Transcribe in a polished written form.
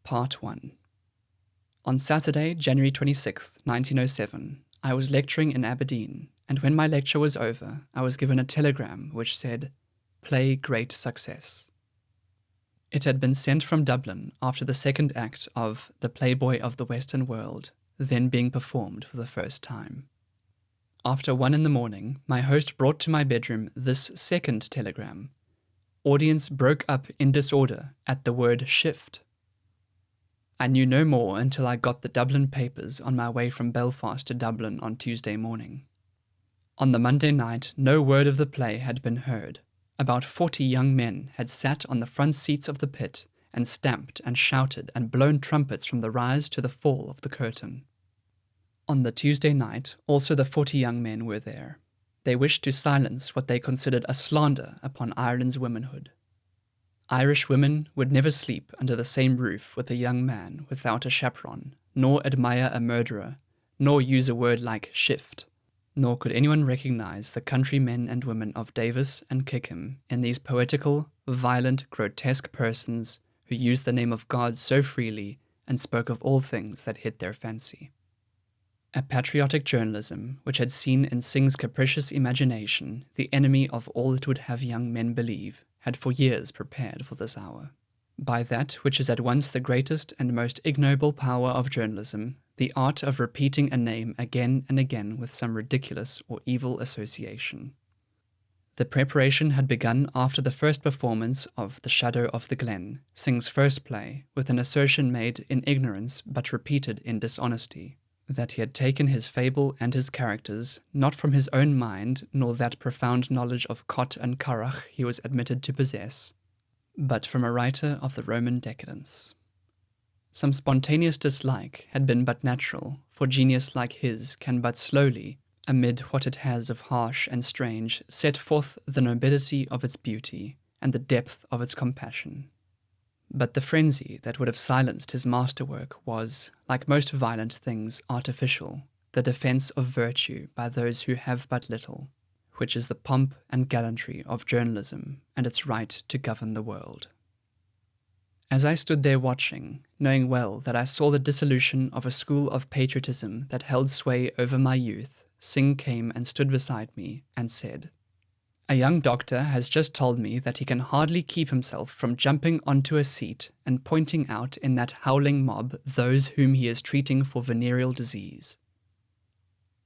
Part 1. On Saturday, January 26, 1907, I was lecturing in Aberdeen, and when my lecture was over, I was given a telegram which said, "Play great success." It had been sent from Dublin after the second act of The Playboy of the Western World, then being performed for the first time. After 1 a.m, my host brought to my bedroom this second telegram. Audience broke up in disorder at the word shift. I knew no more until I got the Dublin papers on my way from Belfast to Dublin on Tuesday morning. On the Monday night, no word of the play had been heard. About 40 young men had sat on the front seats of the pit and stamped and shouted and blown trumpets from the rise to the fall of the curtain. On the Tuesday night, also the 40 young men were there. They wished to silence what they considered a slander upon Ireland's womanhood. Irish women would never sleep under the same roof with a young man without a chaperon, nor admire a murderer, nor use a word like shift, nor could anyone recognize the country men and women of Davis and Kickham in these poetical, violent, grotesque persons who used the name of God so freely and spoke of all things that hit their fancy. A patriotic journalism which had seen in Synge's capricious imagination the enemy of all it would have young men believe, had for years prepared for this hour. By that which is at once the greatest and most ignoble power of journalism, the art of repeating a name again and again with some ridiculous or evil association. The preparation had begun after the first performance of The Shadow of the Glen, Synge's first play, with an assertion made in ignorance but repeated in dishonesty, that he had taken his fable and his characters not from his own mind nor that profound knowledge of Cot and Curragh he was admitted to possess, but from a writer of the Roman decadence. Some spontaneous dislike had been but natural, for genius like his can but slowly, amid what it has of harsh and strange, set forth the nobility of its beauty and the depth of its compassion. But the frenzy that would have silenced his masterwork was, like most violent things, artificial, the defence of virtue by those who have but little, which is the pomp and gallantry of journalism and its right to govern the world. As I stood there watching, knowing well that I saw the dissolution of a school of patriotism that held sway over my youth, Synge came and stood beside me and said, "A young doctor has just told me that he can hardly keep himself from jumping onto a seat and pointing out in that howling mob those whom he is treating for venereal disease.